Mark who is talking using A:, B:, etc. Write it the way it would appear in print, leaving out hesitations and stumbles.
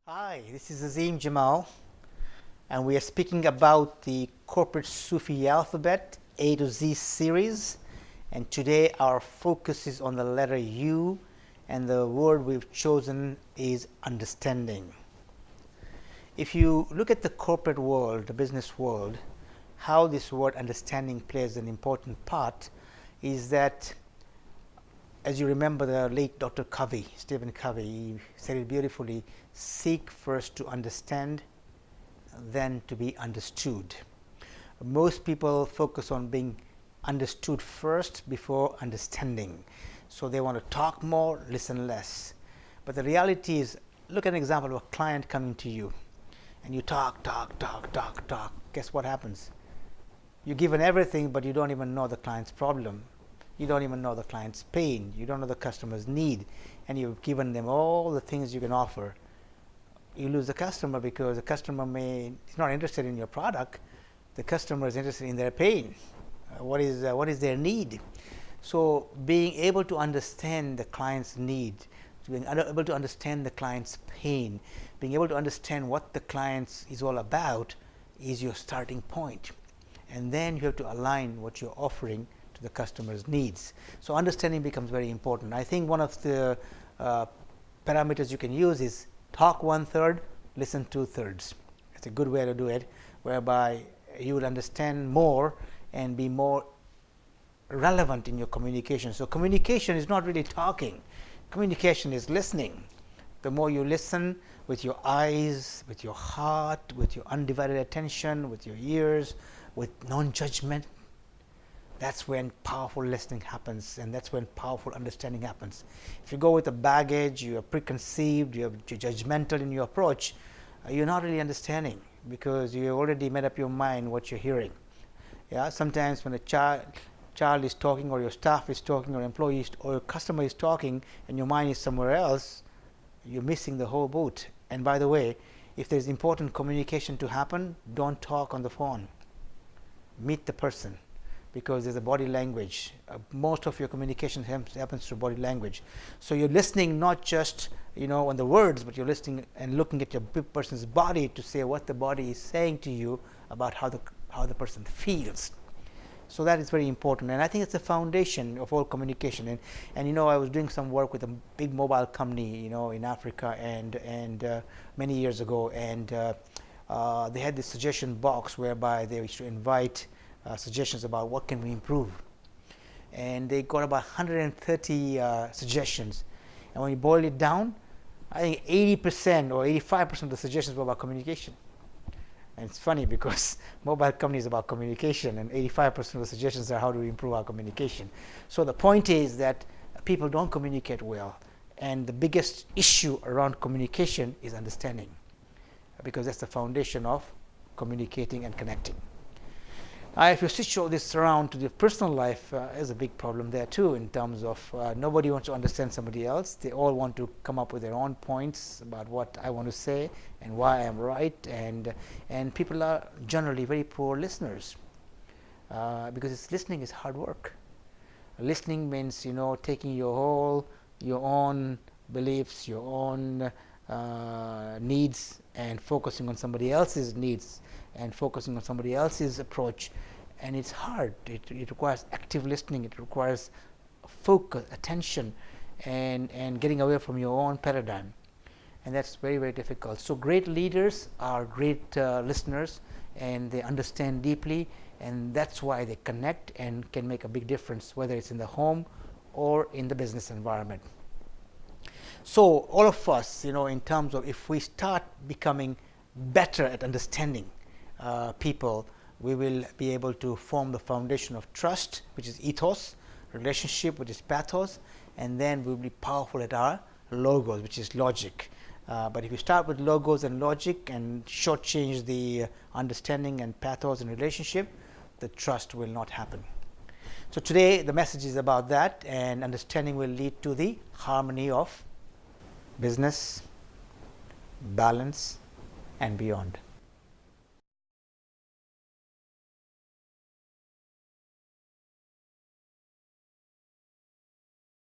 A: Hi, this is Azim Jamal, and we are speaking about the corporate Sufi alphabet A to Z series. And today our focus is on the letter U, and the word we've chosen is understanding. If you look at the corporate world, the business world, how this word understanding plays an important part is that, as you remember the late Dr. Covey, Stephen Covey, he said it beautifully: seek first to understand, then to be understood. Most people focus on being understood first before understanding. So they want to talk more, listen less. But the reality is, look at an example of a client coming to you, and you talk. Guess what happens? You're given everything, but you don't even know the client's problem. You don't even know the client's pain. You don't know the customer's need, and you've given them all the things you can offer. You lose the customer because the customer is not interested in your product. The customer is interested in their pain. What is their need? So being able to understand the client's need, being able to understand the client's pain, being able to understand what the client is all about is your starting point. And then you have to align what you're offering to the customer's needs. So understanding becomes very important. I think one of the parameters you can use is talk 1/3, listen 2/3. It's a good way to do it, whereby you will understand more and be more relevant in your communication. So communication is not really talking. Communication is listening. The more you listen with your eyes, with your heart, with your undivided attention, with your ears, with non-judgment, that's when powerful listening happens, and that's when powerful understanding happens. If you go with a baggage, you are preconceived, you're judgmental in your approach, you're not really understanding, because you already made up your mind what you're hearing. Yeah, sometimes when a child is talking, or your staff is talking, or employees or your customer is talking, and your mind is somewhere else, you're missing the whole boat. And by the way, if there's important communication to happen, don't talk on the phone. Meet the person, because there's a body language. Most of your communication happens through body language. So you're listening not just on the words, but you're listening and looking at your person's body to say what the body is saying to you about how the person feels. So that is very important, and I think it's the foundation of all communication. And I was doing some work with a big mobile company in Africa and many years ago, and they had this suggestion box whereby they used to invite suggestions about what can we improve, and they got about 130 suggestions. And when you boil it down, I think 80% or 85% of the suggestions were about communication. And it's funny, because mobile company is about communication, and 85% of the suggestions are how do we improve our communication. So the point is that people don't communicate well, and the biggest issue around communication is understanding, because that's the foundation of communicating and connecting. If you switch all this around to the personal life, there's a big problem there too, in terms of nobody wants to understand somebody else. They all want to come up with their own points about what I want to say and why I am right, and people are generally very poor listeners, because listening is hard work. Listening means taking your own beliefs, your own needs, and focusing on somebody else's needs, and focusing on somebody else's approach. And it's hard. It requires active listening. It requires focus, attention, and getting away from your own paradigm. And that's very, very difficult. So great leaders are great listeners, and they understand deeply, and that's why they connect and can make a big difference, whether it's in the home or in the business environment. So all of us, in terms of, if we start becoming better at understanding people, we will be able to form the foundation of trust, which is ethos, relationship, which is pathos, and then we'll be powerful at our logos, which is logic. But if you start with logos and logic and shortchange the understanding and pathos and relationship, the trust will not happen. So today the message is about that, and understanding will lead to the harmony of business, balance, and beyond.